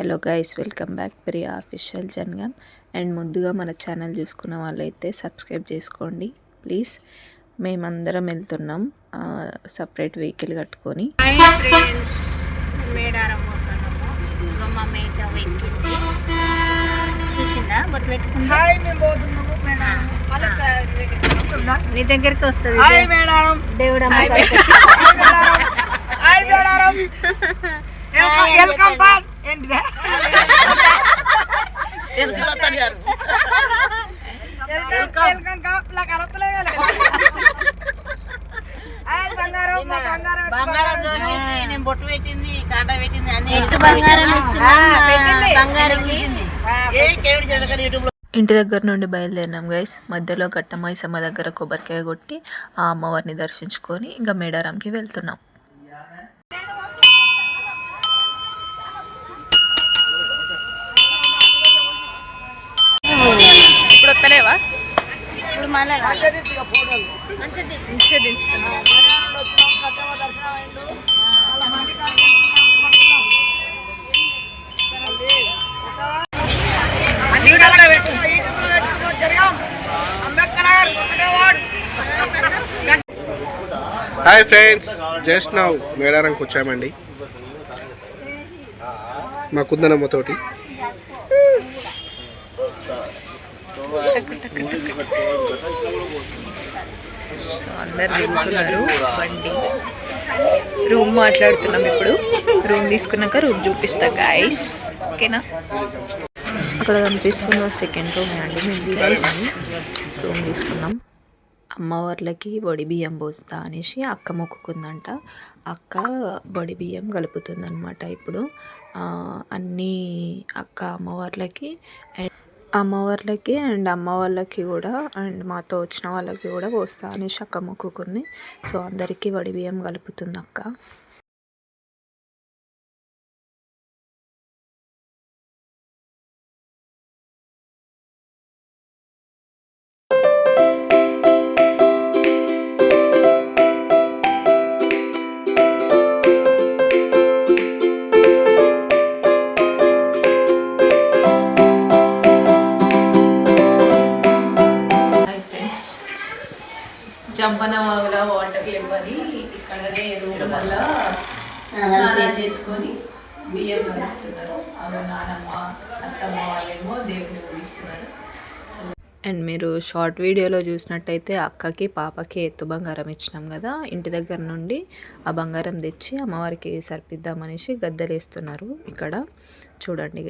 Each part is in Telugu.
Hello guys, welcome back Priya official Jangaon. And ముందుగా మన ఛానల్ చూసుకున్న వాళ్ళైతే సబ్స్క్రైబ్ చేసుకోండి ప్లీజ్. మేమందరం వెళ్తున్నాం సపరేట్ వెహికల్ కట్టుకొని. మేడారం నీ దగ్గరికి వస్తుంది దేవుడు. Welcome back. ఏంటిదే నేను బొట్టు పెట్టింది, కాంట పెట్టింది అన్ని ఇంటి దగ్గర నుండి బయలుదేరినాం గైస్. మధ్యలో ఘట్టమైసమ్మ దగ్గర కొబ్బరికాయ కొట్టి ఆ అమ్మవారిని దర్శించుకొని ఇంకా మేడారంకి వెళ్తున్నాం. ఇప్పుడు వస్తలేవా? ఇప్పుడు మళ్ళీ హాయ్ ఫ్రెండ్స్, జస్ట్ నౌ మేడారంకి వచ్చామండి మా కుందనమ్మతోటి. అందరు దిగుతున్నారు. బండి రూమ్ మాట్లాడుతున్నాం. ఇప్పుడు రూమ్ తీసుకున్నాక రూమ్ చూపిస్తా గైస్, ఓకేనా? అక్కడ కనిపిస్తున్న సెకండ్ రూమ్ అండి. మేము గైస్ రూమ్ తీసుకున్నాం. అమ్మవార్లకి వడి బియ్యం పోస్తా అనేసి అక్క మొక్కుకుందంట. అక్క వడి బియ్యం కలుపుతుందన్నమాట. ఇప్పుడు అన్నీ అక్క అమ్మవార్లకి అండ్ అమ్మ వాళ్ళకి కూడా అండ్ మాతో వచ్చిన వాళ్ళకి కూడా పోస్తా అనేసి అక్క మొక్కుకుంది. సో అందరికీ వడి బియ్యం కలుపుతుంది అక్క. జంపనవాగుల వాటర్ లేవని ఇక్కడనే రూమ్ వల్ల స్నానం చేసుకొని బియ్యం కలుపుతున్నారు. అవి నానమ్మ అత్తమ్మ వాళ్ళేమో దేవుని పూజిస్తున్నారు. సో అండ్ మీరు షార్ట్ వీడియోలో చూసినట్టయితే అక్కకి పాపకి ఎత్తు బంగారం ఇచ్చినాం కదా, ఇంటి దగ్గర నుండి ఆ బంగారం తెచ్చి అమ్మవారికి సర్పిద్దామనేసి గద్దెలేస్తున్నారు. ఇక్కడ చూడండి.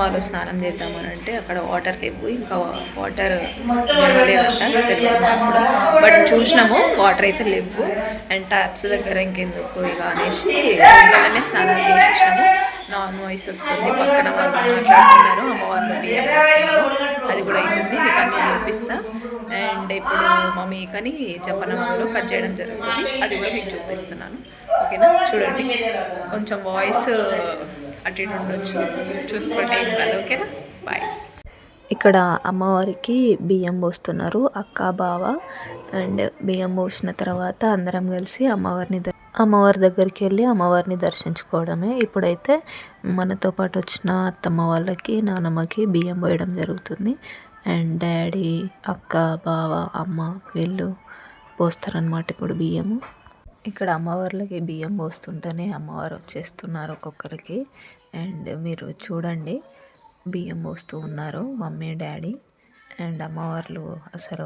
వాళ్ళు స్నానం చేద్దామని అంటే అక్కడ వాటర్ లేవు, ఇంకా వాటర్ తెలియదు. బట్ చూసినాము వాటర్ అయితే లేవు. అండ్ ట్యాప్స్ దగ్గర ఇంకెందుకు ఇక అనేసి వాళ్ళనే స్నానాలు చేసేసినాము. నాన్ వాయిస్ వస్తుంది, పక్కన వాళ్ళు మాట్లాడుతున్నారు, అమ్మవారిని బియ్యం చేస్తున్నారు. అది కూడా అవుతుంది, మీకు అన్నీ చూపిస్తా. అండ్ ఇప్పుడు మమ్మీ కానీ జంపనవాగులో కట్ చేయడం జరుగుతుంది, అది కూడా మీకు చూపిస్తున్నాను, ఓకేనా? చూడండి, కొంచెం వాయిస్ అటు ఇటు ఉండొచ్చు, చూసుకోండి ఏం కాదు, ఓకేనా? బాయ్. ఇక్కడ అమ్మవారికి బియ్యం పోస్తున్నారు అక్క బావ. అండ్ బియ్యం పోసిన తర్వాత అందరం కలిసి అమ్మవారి దగ్గరికి వెళ్ళి అమ్మవారిని దర్శించుకోవడమే. ఇప్పుడైతే మనతో పాటు వచ్చిన అత్తమ్మ వాళ్ళకి నానమ్మకి బియ్యం పోయడం జరుగుతుంది. అండ్ డాడీ అక్క బావ అమ్మ వీళ్ళు పోస్తారనమాట ఇప్పుడు బియ్యము. ఇక్కడ అమ్మవార్లకి బియ్యం పోస్తుంటేనే అమ్మవారు వచ్చేస్తున్నారు ఒక్కొక్కరికి. అండ్ మీరు చూడండి, బియ్యం పోస్తూ ఉన్నారు మమ్మీ డాడీ. అండ్ అమ్మవార్లు అసలు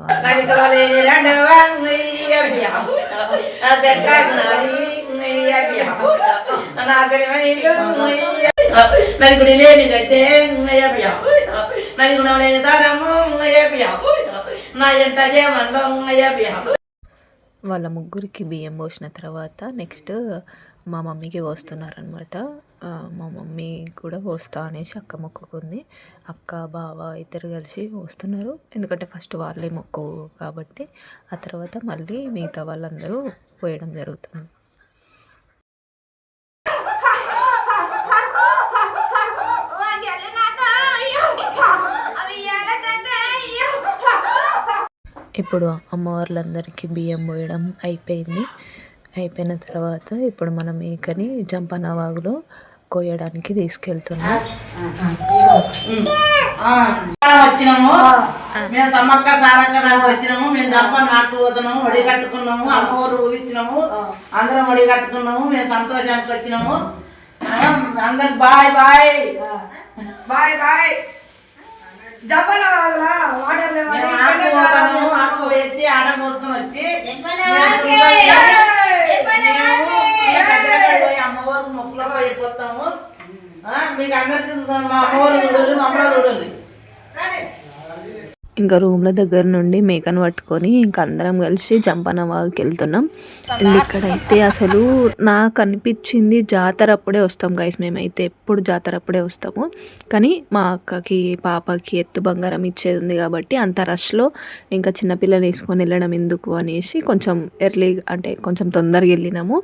వాళ్ళ ముగ్గురికి బియ్యం పోసిన తర్వాత నెక్స్ట్ మా మమ్మీకి పోస్తున్నారనమాట. మా మమ్మీ కూడా పోస్తా అనేసి అక్క మొక్కుకుంది. అక్క బావ ఇద్దరు కలిసి పోస్తున్నారు, ఎందుకంటే ఫస్ట్ వాళ్ళే మొక్కు కాబట్టి. ఆ తర్వాత మళ్ళీ మిగతా వాళ్ళందరూ పోయడం జరుగుతుంది. ఇప్పుడు అమ్మవార్లందరికీ బియ్యం పోయడం అయిపోయింది. అయిపోయిన తర్వాత ఇప్పుడు మనం మేకని జంపన్న వాగులో కోయడానికి తీసుకెళ్తున్నాం. వచ్చినాము మేము సమ్మక్క సారక్క దాకా వచ్చినాము. మేము జంప నాటు పోతున్నాము, ఒడి కట్టుకున్నాము, అమ్మవారు ఊగిచ్చినాము, అందరం ఒడి కట్టుకున్నాము. మేము సంతోషానికి వచ్చినాము. అందరికి bye bye bye bye. Jampanna వాగులా వాటర్ వచ్చి ఆడ మోసుకొని వచ్చి అమ్మవారు మొక్కలో పోయిపోతాము. మీకు అందరికి మా అమ్మవారు చూడాలి, మమ్మల్ని చూడాలి. ఇంకా రూమ్ల దగ్గర నుండి మేకను పట్టుకొని ఇంకా అందరం కలిసి జంపన్న వాగుకి వెళ్తున్నాం. అండ్ ఇక్కడైతే అసలు నాకు అనిపించింది జాతర అప్పుడే వస్తాం గైస్. మేమైతే ఎప్పుడు జాతర అప్పుడే వస్తాము. కానీ మా అక్కకి పాపకి ఎత్తు బంగారం ఇచ్చేది ఉంది కాబట్టి అంత రష్లో ఇంకా చిన్నపిల్లని వేసుకొని వెళ్ళడం ఎందుకు అనేసి కొంచెం ఎర్లీ అంటే కొంచెం తొందరగా వెళ్ళినాము.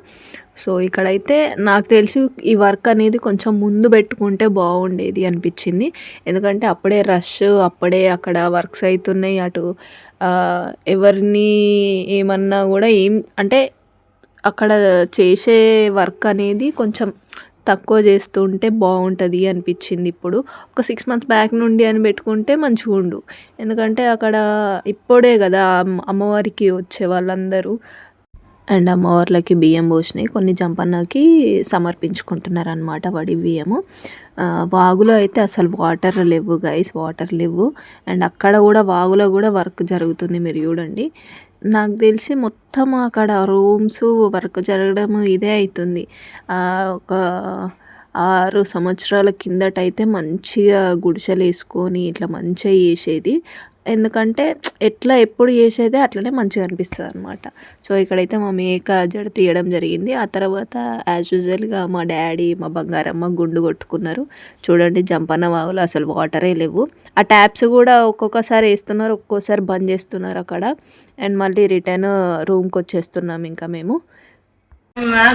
సో ఇక్కడైతే నాకు తెలిసి ఈ వర్క్ అనేది కొంచెం ముందు పెట్టుకుంటే బాగుండేది అనిపించింది. ఎందుకంటే అప్పుడే రష్, అప్పుడే అక్కడ వర్క్స్ అవుతున్నాయి. అటు ఎవరిని ఏమన్నా కూడా ఏం అంటే అక్కడ చేసే వర్క్ అనేది కొంచెం తక్కువ చేస్తూ ఉంటే బాగుంటుంది అనిపించింది. ఇప్పుడు ఒక 6 months బ్యాక్ నుండి అని పెట్టుకుంటే మంచిగా ఉండు. ఎందుకంటే అక్కడ ఇప్పుడే కదా అమ్మవారికి వచ్చే వాళ్ళందరూ అండ్ అమ్మవార్లకి బియ్యం పోసినాయి. కొన్ని జంపన్నకి సమర్పించుకుంటున్నారు అనమాట వడి బియ్యము. వాగులో అయితే అసలు వాటర్ లేవు గైస్, వాటర్ లేవు. అండ్ అక్కడ కూడా వాగులో కూడా వర్క్ జరుగుతుంది, మీరు చూడండి. నాకు తెలిసి మొత్తం అక్కడ రూమ్స్ వర్క్ జరగడం ఇదే అవుతుంది. ఒక 6 సంవత్సరాల కిందటైతే మంచిగా గుడిసెలు వేసుకొని ఇట్లా మంచిగా చేసేది. ఎందుకంటే ఎట్లా ఎప్పుడు చేసేదే అట్లనే మంచిగా అనిపిస్తుంది అనమాట. సో ఇక్కడైతే మా మేక జడ తీయడం జరిగింది. ఆ తర్వాత యాజ్ యూజువల్గా మా డాడీ మా బంగారమ్మ గుండు కొట్టుకున్నారు. చూడండి జంపన్న వాగులో అసలు వాటరే లేవు. ఆ ట్యాప్స్ కూడా ఒక్కొక్కసారి వేస్తున్నారు, ఒక్కోసారి బంద్ చేస్తున్నారు అక్కడ. అండ్ మళ్ళీ రిటర్న్ రూమ్కి వచ్చేస్తున్నాం ఇంకా మేము.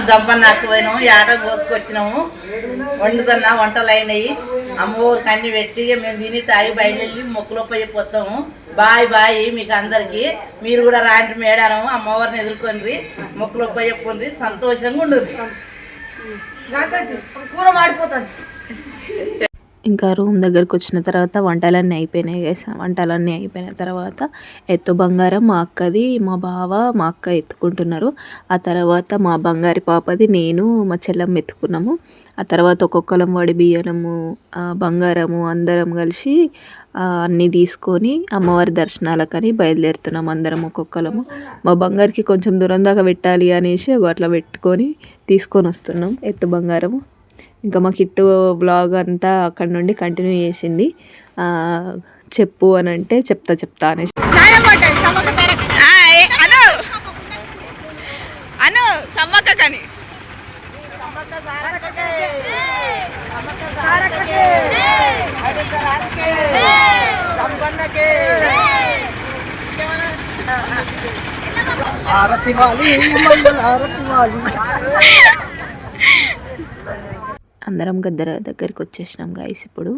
జంపన్నాకు పోయినాము, ఆట కోసుకొచ్చినాము, వండుతున్నా, వంటలు అయినాయి. అమ్మవారికి అన్ని పెట్టి మేము తిని తాగి బయలుదేరి మొక్కులో పోయిపోతాము. బాయ్ బాయ్ మీకు అందరికి. మీరు కూడా రాంటి మేడారము అమ్మవారిని ఎదుర్కొని మొక్కులో పోయి సంతోషంగా ఉండదు. కూర మాడిపోతుంది. ఇంకా రూమ్ దగ్గరకు వచ్చిన తర్వాత వంటలన్నీ అయిపోయినాయి గైస్. వంటలన్నీ అయిపోయిన తర్వాత ఎత్తు బంగారం మా అక్కది, మా బావ మా అక్క ఎత్తుకుంటున్నారు. ఆ తర్వాత మా బంగారి పాపది నేను మా చెల్లెమ్మ ఎత్తుకున్నాము. ఆ తర్వాత ఒక్కొక్కలం వడి బియ్యము బంగారము అందరం కలిసి అన్నీ తీసుకొని అమ్మవారి దర్శనాలకని బయలుదేరుతున్నాం అందరం ఒక్కొక్కలము. మా బంగారికి కొంచెం దూరం దాకా పెట్టాలి అనేసి అట్లా పెట్టుకొని తీసుకొని వస్తున్నాం ఎత్తు బంగారము. ఇంకా మా కిట్టు బ్లాగ్ అంతా అక్కడ నుండి కంటిన్యూ చేసింది. చెప్పు అని అంటే చెప్తా అనేసి సమ్మక్కని అందరం గద్దర దగ్గరికి వచ్చేసినాం గైస్. ఇప్పుడు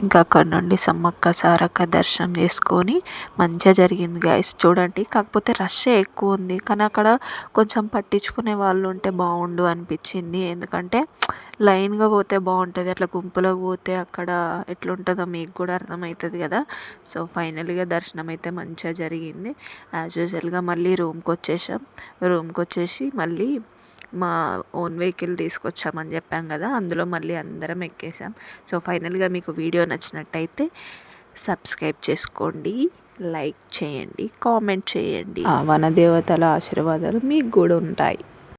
ఇంకా అక్కడ నుండి సమ్మక్క సారక్క దర్శనం చేసుకొని మంచిగా జరిగింది గైస్. చూడండి కాకపోతే రష్ ఎక్కువ ఉంది, కానీ అక్కడ కొంచెం పట్టించుకునే వాళ్ళు ఉంటే బాగుండు అనిపించింది. ఎందుకంటే లైన్గా పోతే బాగుంటుంది, అట్లా గుంపులోకి పోతే అక్కడ ఎట్లుంటుందో మీకు కూడా అర్థమవుతుంది కదా. సో ఫైనల్గా దర్శనం అయితే మంచిగా జరిగింది. యాజ్ యూజువల్గా మళ్ళీ రూమ్కి వచ్చేసి మళ్ళీ మా ఓన్ వెహికల్ తీసుకొచ్చామని చెప్పాం కదా, అందులో మళ్ళీ అందరం ఎక్కేసాం. సో ఫైనల్గా మీకు వీడియో నచ్చినట్టయితే సబ్స్క్రైబ్ చేసుకోండి, లైక్ చేయండి, కామెంట్ చేయండి. వనదేవతల ఆశీర్వాదాలు మీకు కూడా ఉంటాయి.